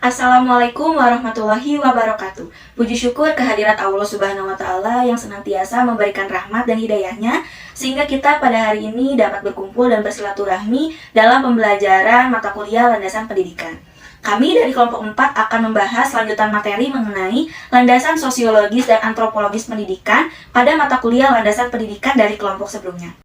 Assalamualaikum warahmatullahi wabarakatuh. Puji syukur kehadirat Allah Subhanahu wa Ta'ala yang senantiasa memberikan rahmat dan hidayahnya, sehingga kita pada hari ini dapat berkumpul dan bersilaturahmi dalam pembelajaran mata kuliah landasan pendidikan. Kami dari kelompok 4 akan membahas lanjutan materi mengenai landasan sosiologis dan antropologis pendidikan pada mata kuliah landasan pendidikan dari kelompok sebelumnya.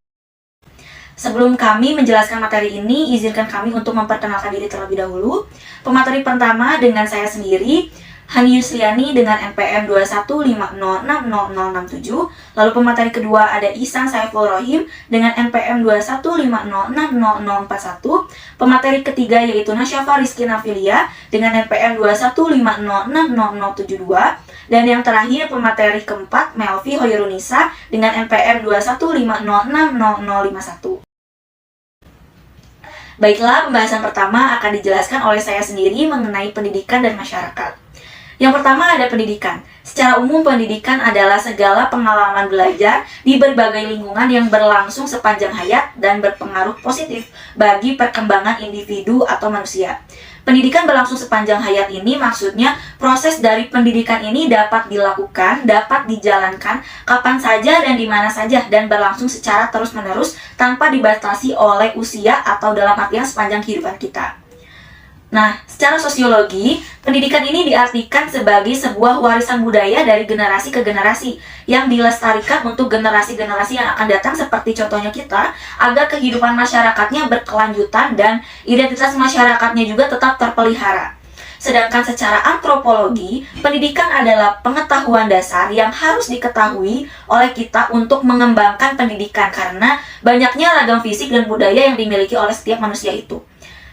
Sebelum kami menjelaskan materi ini, izinkan kami untuk memperkenalkan diri terlebih dahulu. Pemateri pertama dengan saya sendiri, Hani Yusliani dengan NPM 215060067. Lalu pemateri kedua ada Ihsan Saiful Rohim dengan NPM 215060041. Pemateri ketiga yaitu Nasyafa Rizky Nafilia dengan NPM 215060072. Dan yang terakhir pemateri keempat Melvi Hoyrunisa dengan NPM 215060051. Baiklah, pembahasan pertama akan dijelaskan oleh saya sendiri mengenai pendidikan dan masyarakat. Yang pertama ada pendidikan. Secara umum pendidikan adalah segala pengalaman belajar di berbagai lingkungan yang berlangsung sepanjang hayat dan berpengaruh positif bagi perkembangan individu atau manusia. Pendidikan berlangsung sepanjang hayat ini maksudnya proses dari pendidikan ini dapat dilakukan, dapat dijalankan kapan saja dan di mana saja dan berlangsung secara terus-menerus tanpa dibatasi oleh usia atau dalam artian sepanjang kehidupan kita. Nah, secara sosiologi, pendidikan ini diartikan sebagai sebuah warisan budaya dari generasi ke generasi yang dilestarikan untuk generasi-generasi yang akan datang seperti contohnya kita, agar kehidupan masyarakatnya berkelanjutan dan identitas masyarakatnya juga tetap terpelihara. Sedangkan secara antropologi, pendidikan adalah pengetahuan dasar yang harus diketahui oleh kita untuk mengembangkan pendidikan karena banyaknya ragam fisik dan budaya yang dimiliki oleh setiap manusia itu.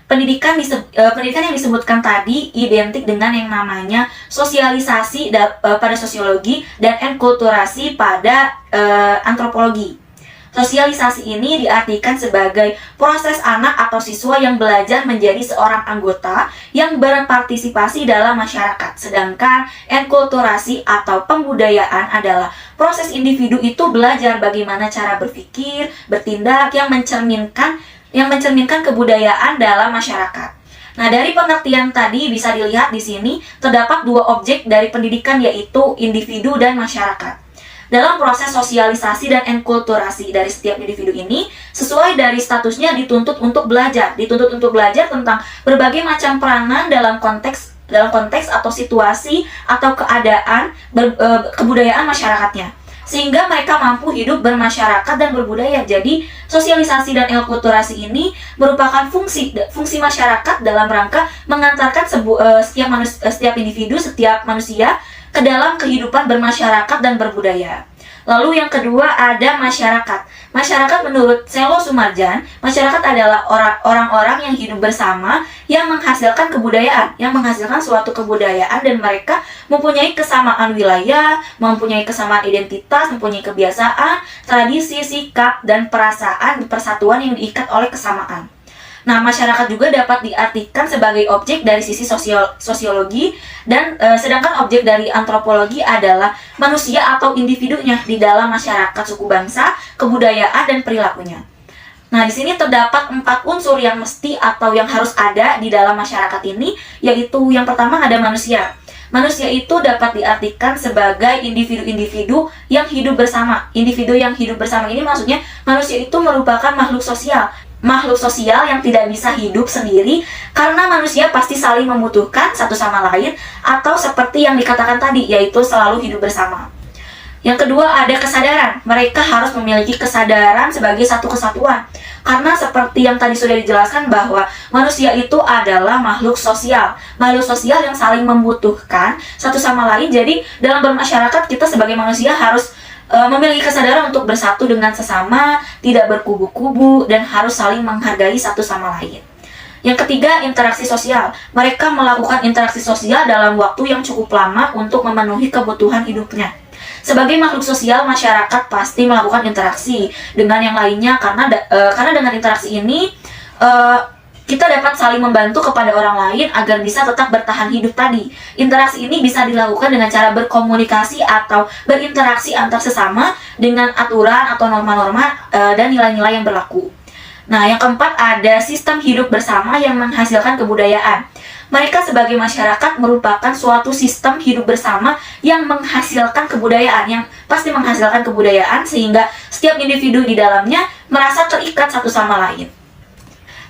Pendidikan yang disebutkan tadi identik dengan yang namanya sosialisasi pada sosiologi dan enkulturasi pada antropologi. Sosialisasi ini diartikan sebagai proses anak atau siswa yang belajar menjadi seorang anggota yang berpartisipasi dalam masyarakat. Sedangkan enkulturasi atau pembudayaan adalah proses individu itu belajar bagaimana cara berpikir, bertindak yang mencerminkan kebudayaan dalam masyarakat. Nah, dari pengertian tadi bisa dilihat di sini terdapat dua objek dari pendidikan yaitu individu dan masyarakat. Dalam proses sosialisasi dan enkulturasi dari setiap individu ini, sesuai dari statusnya dituntut untuk belajar tentang berbagai macam peranan dalam konteks atau situasi atau keadaan kebudayaan masyarakatnya, sehingga mereka mampu hidup bermasyarakat dan berbudaya. Jadi, sosialisasi dan enkulturasi ini merupakan fungsi masyarakat dalam rangka mengantarkan setiap individu, setiap manusia ke dalam kehidupan bermasyarakat dan berbudaya. Lalu yang kedua ada masyarakat. Masyarakat menurut Selo Sumarjan, masyarakat adalah orang-orang yang hidup bersama, yang menghasilkan kebudayaan, yang menghasilkan suatu kebudayaan dan mereka mempunyai kesamaan wilayah, mempunyai kesamaan identitas, mempunyai kebiasaan, tradisi, sikap, dan perasaan persatuan yang diikat oleh kesamaan. Nah, masyarakat juga dapat diartikan sebagai objek dari sisi sosiologi dan sedangkan objek dari antropologi adalah manusia atau individunya di dalam masyarakat, suku bangsa, kebudayaan, dan perilakunya. Nah, di sini terdapat 4 unsur yang mesti atau yang harus ada di dalam masyarakat ini, yaitu yang pertama ada manusia. Manusia itu dapat diartikan sebagai individu-individu yang hidup bersama. Individu yang hidup bersama ini maksudnya manusia itu merupakan makhluk sosial yang tidak bisa hidup sendiri karena manusia pasti saling membutuhkan satu sama lain atau seperti yang dikatakan tadi yaitu selalu hidup bersama. Yang kedua ada kesadaran. Mereka harus memiliki kesadaran sebagai satu kesatuan karena seperti yang tadi sudah dijelaskan bahwa manusia itu adalah makhluk sosial yang saling membutuhkan satu sama lain. Jadi dalam bermasyarakat kita sebagai manusia harus memiliki kesadaran untuk bersatu dengan sesama, tidak berkubu-kubu, dan harus saling menghargai satu sama lain. Yang ketiga, interaksi sosial. Mereka melakukan interaksi sosial dalam waktu yang cukup lama untuk memenuhi kebutuhan hidupnya. Sebagai makhluk sosial, masyarakat pasti melakukan interaksi dengan yang lainnya karena dengan interaksi ini kita dapat saling membantu kepada orang lain agar bisa tetap bertahan hidup tadi. Interaksi ini bisa dilakukan dengan cara berkomunikasi atau berinteraksi antar sesama dengan aturan atau norma-norma dan nilai-nilai yang berlaku. Nah, yang keempat ada sistem hidup bersama yang menghasilkan kebudayaan. Mereka sebagai masyarakat merupakan suatu sistem hidup bersama yang menghasilkan kebudayaan, yang pasti menghasilkan kebudayaan sehingga setiap individu di dalamnya merasa terikat satu sama lain.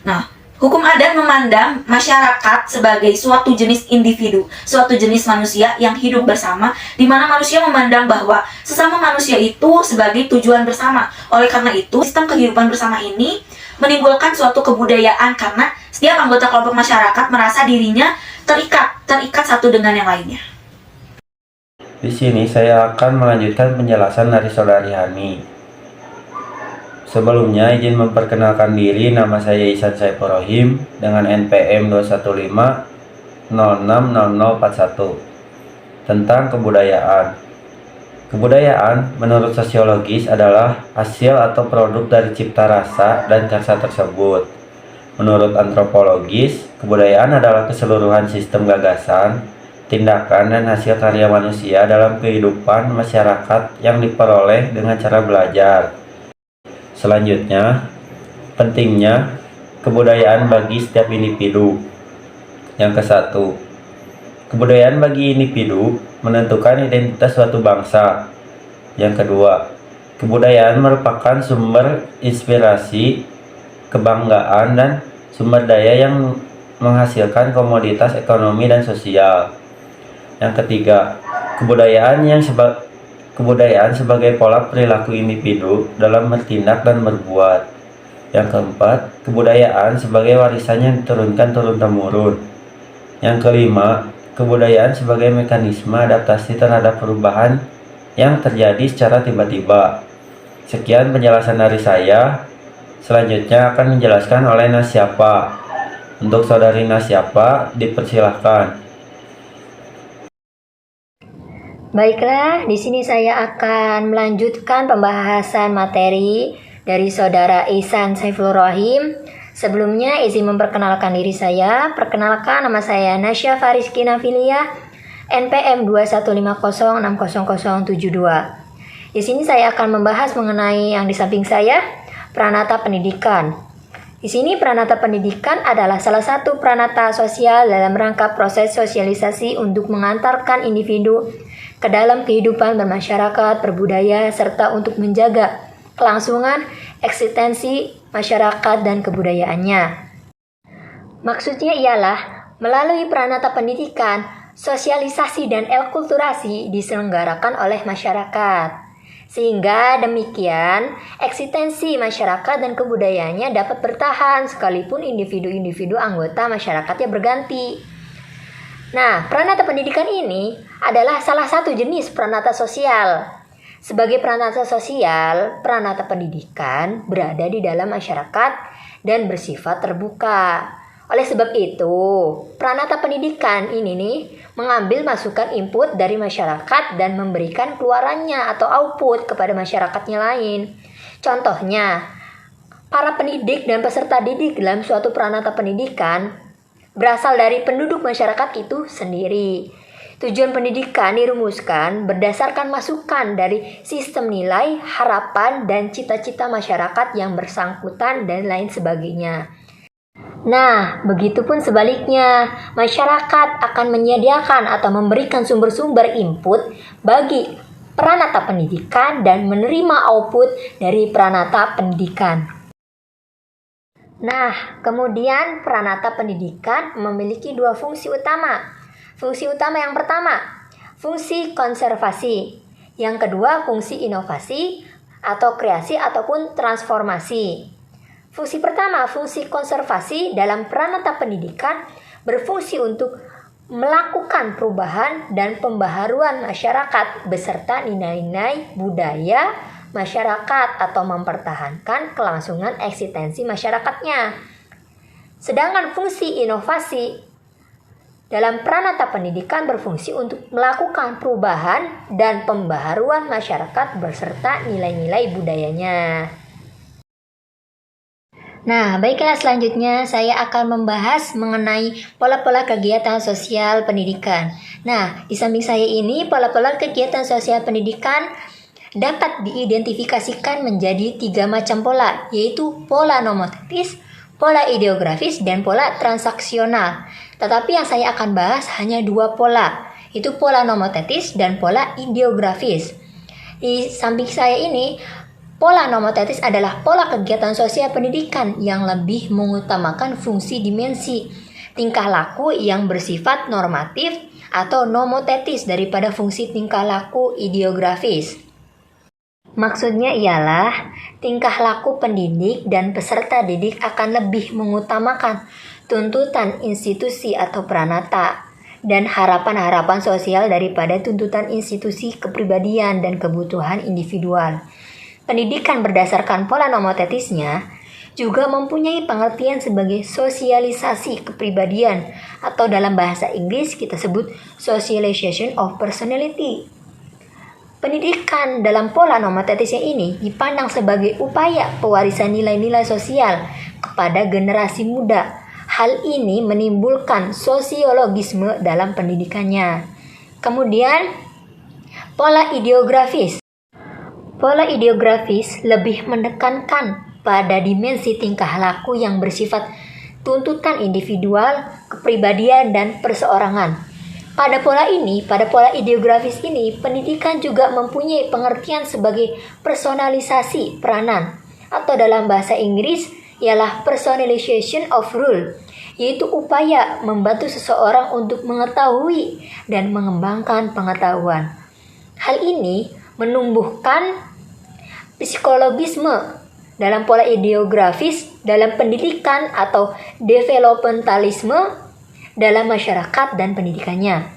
Nah, hukum adat memandang masyarakat sebagai suatu jenis individu, suatu jenis manusia yang hidup bersama, di mana manusia memandang bahwa sesama manusia itu sebagai tujuan bersama. Oleh karena itu, sistem kehidupan bersama ini menimbulkan suatu kebudayaan karena setiap anggota kelompok masyarakat merasa dirinya terikat satu dengan yang lainnya. Di sini saya akan melanjutkan penjelasan dari Saudari Hani. Sebelumnya izin memperkenalkan diri, nama saya Ihsan Saiful Rohim dengan NPM 215060041 tentang kebudayaan. Kebudayaan menurut sosiologis adalah hasil atau produk dari cipta rasa dan karsa tersebut. Menurut antropologis, kebudayaan adalah keseluruhan sistem gagasan, tindakan, dan hasil karya manusia dalam kehidupan masyarakat yang diperoleh dengan cara belajar. Selanjutnya, pentingnya kebudayaan bagi setiap individu. Yang ke-1, kebudayaan bagi individu menentukan identitas suatu bangsa. Yang kedua, kebudayaan merupakan sumber inspirasi, kebanggaan, dan sumber daya yang menghasilkan komoditas ekonomi dan sosial. Yang ketiga, kebudayaan sebagai pola perilaku individu dalam bertindak dan berbuat. Yang keempat, kebudayaan sebagai warisan yang diturunkan turun-temurun. Yang kelima, kebudayaan sebagai mekanisme adaptasi terhadap perubahan yang terjadi secara tiba-tiba. Sekian penjelasan dari saya. Selanjutnya akan dijelaskan oleh Nasyapa. Untuk Saudari Nasyapa, dipersilahkan. Baiklah, di sini saya akan melanjutkan pembahasan materi dari Saudara Ihsan Saiful Rohim. Sebelumnya izin memperkenalkan diri saya. Perkenalkan, nama saya Nasya Fariski Nafilia, NPM 215060072. Di sini saya akan membahas mengenai yang di samping saya, Pranata Pendidikan. Di sini Pranata Pendidikan adalah salah satu pranata sosial dalam rangka proses sosialisasi untuk mengantarkan individu ke dalam kehidupan bermasyarakat, berbudaya, serta untuk menjaga kelangsungan eksistensi masyarakat dan kebudayaannya. Maksudnya ialah melalui pranata pendidikan, sosialisasi dan akulturasi diselenggarakan oleh masyarakat. Sehingga demikian eksistensi masyarakat dan kebudayaannya dapat bertahan sekalipun individu-individu anggota masyarakatnya berganti. Nah, pranata pendidikan ini adalah salah satu jenis pranata sosial. Sebagai pranata sosial, pranata pendidikan berada di dalam masyarakat dan bersifat terbuka. Oleh sebab itu, pranata pendidikan ini mengambil masukan input dari masyarakat dan memberikan keluarannya atau output kepada masyarakatnya lain. Contohnya, para pendidik dan peserta didik dalam suatu pranata pendidikan berasal dari penduduk masyarakat itu sendiri. Tujuan pendidikan dirumuskan berdasarkan masukan dari sistem nilai, harapan, dan cita-cita masyarakat yang bersangkutan dan lain sebagainya. Nah, begitupun sebaliknya, masyarakat akan menyediakan atau memberikan sumber-sumber input bagi pranata pendidikan dan menerima output dari pranata pendidikan. Nah, kemudian pranata pendidikan memiliki dua fungsi utama. Fungsi utama yang pertama, fungsi konservasi. Yang kedua, fungsi inovasi atau kreasi ataupun transformasi. Fungsi pertama, fungsi konservasi dalam pranata pendidikan berfungsi untuk melakukan perubahan dan pembaharuan masyarakat beserta nilai-nilai budaya masyarakat atau mempertahankan kelangsungan eksistensi masyarakatnya. Sedangkan fungsi inovasi dalam pranata pendidikan berfungsi untuk melakukan perubahan dan pembaharuan masyarakat beserta nilai-nilai budayanya. Nah, baiklah, selanjutnya saya akan membahas mengenai pola-pola kegiatan sosial pendidikan. Nah, di samping saya ini pola-pola kegiatan sosial pendidikan dapat diidentifikasikan menjadi 3 macam pola, yaitu pola nomotetis, pola ideografis, dan pola transaksional. Tetapi yang saya akan bahas hanya 2 pola, yaitu pola nomotetis dan pola ideografis. Di samping saya ini, pola nomotetis adalah pola kegiatan sosial pendidikan yang lebih mengutamakan fungsi dimensi tingkah laku yang bersifat normatif atau nomotetis daripada fungsi tingkah laku ideografis. Maksudnya ialah tingkah laku pendidik dan peserta didik akan lebih mengutamakan tuntutan institusi atau pranata dan harapan-harapan sosial daripada tuntutan institusi kepribadian dan kebutuhan individual. Pendidikan berdasarkan pola nomotetisnya juga mempunyai pengertian sebagai sosialisasi kepribadian atau dalam bahasa Inggris kita sebut socialization of personality. Pendidikan dalam pola nomotetisnya ini dipandang sebagai upaya pewarisan nilai-nilai sosial kepada generasi muda. Hal ini menimbulkan sosiologisme dalam pendidikannya. Kemudian, pola ideografis. Pola ideografis lebih menekankan pada dimensi tingkah laku yang bersifat tuntutan individual, kepribadian, dan perseorangan. Pada pola ideografis ini, pendidikan juga mempunyai pengertian sebagai personalisasi peranan, atau dalam bahasa Inggris ialah personalization of role, yaitu upaya membantu seseorang untuk mengetahui dan mengembangkan pengetahuan. Hal ini menumbuhkan psikologisme dalam pola ideografis dalam pendidikan atau developmentalisme dalam masyarakat dan pendidikannya.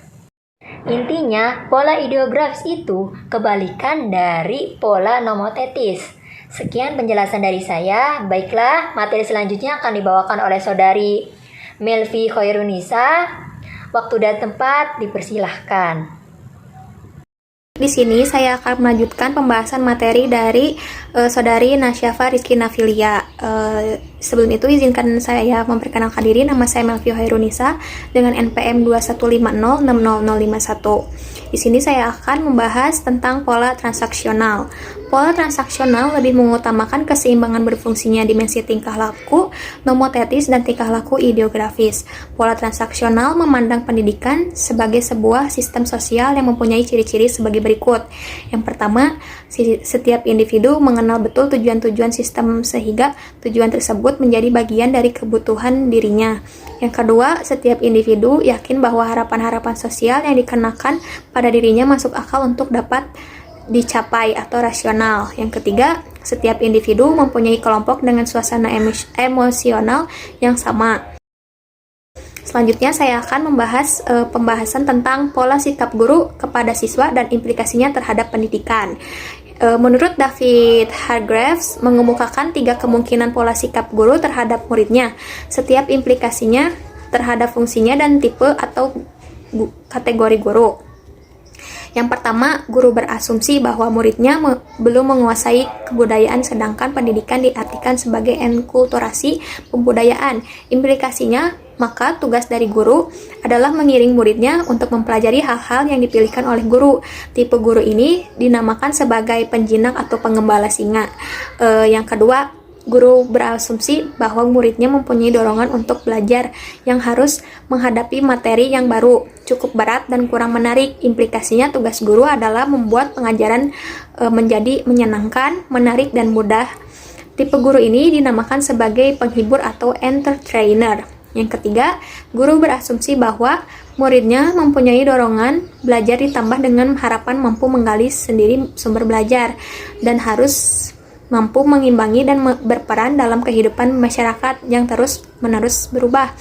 Intinya, pola ideografis itu kebalikan dari pola nomotetis. Sekian penjelasan dari saya. Baiklah, materi selanjutnya akan dibawakan oleh Saudari Melvi Khairunisa. Waktu dan tempat dipersilahkan. Di sini saya akan melanjutkan pembahasan materi dari Saudari Nasyafa Rizky Nafilia. Sebelum itu izinkan saya memperkenalkan diri. Nama saya Melvi Khairunisa dengan NPM 21506051. Di sini saya akan membahas tentang pola transaksional. Pola transaksional lebih mengutamakan keseimbangan berfungsinya dimensi tingkah laku, nomotetis, dan tingkah laku ideografis. Pola transaksional memandang pendidikan sebagai sebuah sistem sosial yang mempunyai ciri-ciri sebagai berikut. Yang pertama, setiap individu mengenal betul tujuan-tujuan sistem sehingga tujuan tersebut menjadi bagian dari kebutuhan dirinya. Yang kedua, setiap individu yakin bahwa harapan-harapan sosial yang dikenakan pada dirinya masuk akal untuk dapat dicapai atau rasional. Yang ketiga, setiap individu mempunyai kelompok dengan suasana emosional yang sama. Selanjutnya saya akan membahas pembahasan tentang pola sikap guru kepada siswa dan implikasinya terhadap pendidikan. Menurut David Hargraves mengemukakan 3 kemungkinan pola sikap guru terhadap muridnya. Setiap implikasinya terhadap fungsinya dan tipe atau kategori guru. Yang pertama, guru berasumsi bahwa muridnya belum menguasai kebudayaan, sedangkan pendidikan diartikan sebagai enkulturasi pembudayaan. Implikasinya, maka tugas dari guru adalah mengiring muridnya untuk mempelajari hal-hal yang dipilihkan oleh guru. Tipe guru ini dinamakan sebagai penjinak atau penggembala singa. Yang kedua, guru berasumsi bahwa muridnya mempunyai dorongan untuk belajar yang harus menghadapi materi yang baru, cukup berat dan kurang menarik. Implikasinya tugas guru adalah membuat pengajaran menjadi menyenangkan, menarik, dan mudah. Tipe guru ini dinamakan sebagai penghibur atau entertainer. Yang ketiga, guru berasumsi bahwa muridnya mempunyai dorongan belajar ditambah dengan harapan mampu menggali sendiri sumber belajar dan harus mampu mengimbangi dan berperan dalam kehidupan masyarakat yang terus-menerus berubah.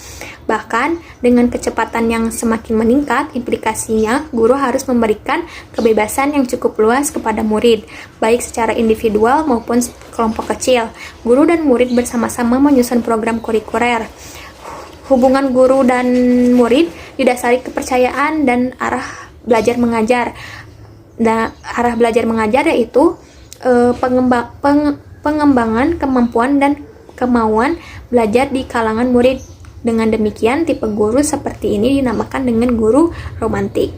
Bahkan, dengan kecepatan yang semakin meningkat, implikasinya guru harus memberikan kebebasan yang cukup luas kepada murid, baik secara individual maupun kelompok kecil. Guru dan murid bersama-sama menyusun program kurikuler. Hubungan guru dan murid didasari kepercayaan dan arah belajar mengajar. Nah, arah belajar mengajar yaitu pengembangan kemampuan dan kemauan belajar di kalangan murid. Dengan demikian, tipe guru seperti ini dinamakan dengan guru romantik.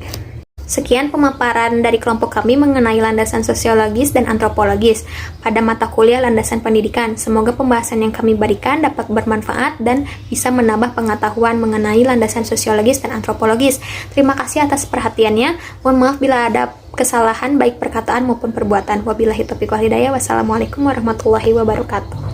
Sekian pemaparan dari kelompok kami mengenai landasan sosiologis dan antropologis pada mata kuliah landasan pendidikan. Semoga pembahasan yang kami berikan dapat bermanfaat dan bisa menambah pengetahuan mengenai landasan sosiologis dan antropologis. Terima kasih atas perhatiannya. Mohon maaf bila ada kesalahan baik perkataan maupun perbuatan. Wabillahi taufiq wal hidayah. Wassalamualaikum warahmatullahi wabarakatuh.